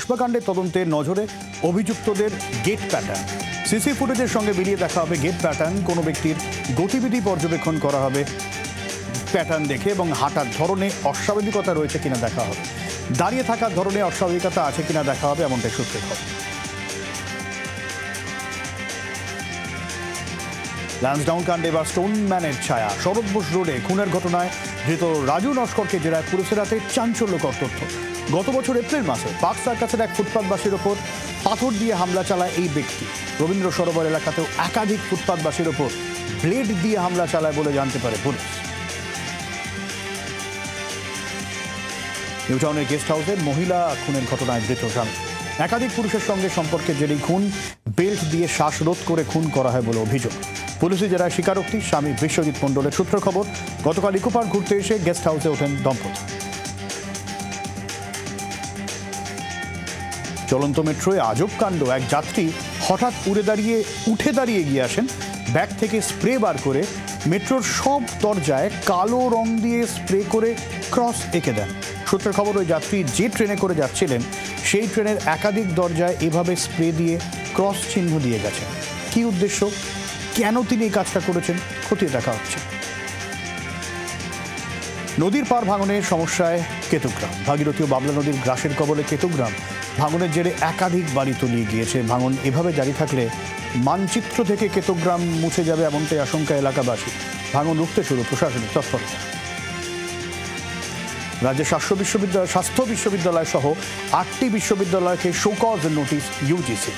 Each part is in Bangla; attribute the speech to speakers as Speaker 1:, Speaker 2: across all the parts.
Speaker 1: কসবাকাণ্ডের তদন্তের নজরে অভিযুক্তদের গেট প্যাটার্ন। সিসি ফুটেজের সঙ্গে মিলিয়ে দেখা হবে গেট প্যাটার্ন। কোনো ব্যক্তির গতিবিধি পর্যবেক্ষণ করা হবে প্যাটার্ন দেখে এবং হাঁটার ধরনে অস্বাভাবিকতা রয়েছে কিনা দেখা হবে। দাঁড়িয়ে থাকার ধরনে অস্বাভাবিকতা আছে কিনা দেখা হবে, এমনটাই সূত্রে খবর। ল্যান্সডাউন কাণ্ডে বা স্টোনম্যানের ছায়া। শরৎ বোস রোডে খুনের ঘটনায় ধৃত রাজু নস্করকে জেরায় পুলিশের হাতে চাঞ্চল্যকর তথ্য। গত বছর এপ্রিল মাসে পার্ক সার্কাসের এক ফুটপাতবাসীর ওপর পাথর দিয়ে হামলা চালায় এই ব্যক্তি। রবীন্দ্র সরোবর এলাকাতেও একাধিক ফুটপাতবাসীর ওপর ব্লেড দিয়ে হামলা চালায় বলে জানতে পারে পুলিশ। নিউটাউনের গেস্ট হাউসের মহিলা খুনের ঘটনায় ধৃত স্বামী। একাধিক পুরুষের সঙ্গে সম্পর্কের জেরেই খুন, বেল্ট দিয়ে শ্বাসরোধ করে খুন করা হয় বলে অভিযোগ। পুলিশি জেরায় স্বীকারোক্তি স্বামী বিশ্বজিৎ মণ্ডলের। সূত্র খবর, গতকাল ইকো পার্ক ঘুরতে এসে গেস্ট হাউসে ওঠেন দম্পতি। চলন্ত মেট্রোয় আজব কাণ্ড। এক যাত্রী হঠাৎ উঠে দাঁড়িয়ে এগিয়ে আসেন, ব্যাগ থেকে স্প্রে বার করে মেট্রোর সব দরজায় কালো রং দিয়ে স্প্রে করে ক্রস এঁকে দেন। সূত্রের খবর, ওই যাত্রী যে ট্রেনে করে যাচ্ছিলেন সেই ট্রেনের একাধিক দরজায় এভাবে স্প্রে দিয়ে ক্রস চিহ্ন দিয়ে গেছেন। কী উদ্দেশ্য, কেন তিনি এই কাজটা করেছেন, খতিয়ে দেখা হচ্ছে। নদীর পার ভাঙনের সমস্যায় কেতুগ্রাম। ভাগীরথী ও বাবলা নদীর গ্রাসের কবলে কেতুগ্রাম। ভাঙনের জেরে একাধিক বাড়ি তলিয়ে গিয়েছে। ভাঙন এভাবে জারি থাকলে মানচিত্র থেকে কেতুগ্রাম মুছে যাবে, এমনটাই আশঙ্কা এলাকাবাসী। ভাঙন রুখতে শুরু প্রশাসনিক তৎপরতা। রাজ্যের স্বাস্থ্য বিশ্ববিদ্যালয় সহ 8টি বিশ্ববিদ্যালয়কে শোকজ নোটিশ ইউজিসি।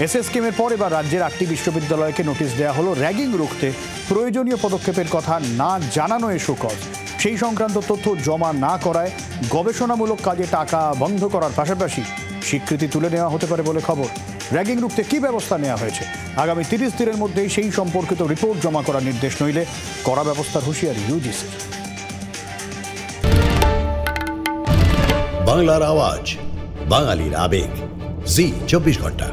Speaker 1: এসএসকেমের পর এবার রাজ্যের 8টি বিশ্ববিদ্যালয়কে নোটিশ দেওয়া হলো র্যাগিং রুখতে প্রয়োজনীয় পদক্ষেপের কথা না জানানো এ শোকজ। সেই সংক্রান্ত তথ্য জমা না করায় গবেষণামূলক কাজে টাকা বন্ধ করার পাশাপাশি স্বীকৃতি তুলে নেওয়া হতে পারে বলে খবর। র্যাগিং রুখতে কী ব্যবস্থা নেওয়া হয়েছে, আগামী 30 দিনের মধ্যেই সেই সম্পর্কিত রিপোর্ট জমা করার নির্দেশ, নইলে কড়া ব্যবস্থার হুঁশিয়ারি ইউজিসি।
Speaker 2: বাংলার আওয়াজ, বাঙালির আবেগ, জি 24 ঘন্টা।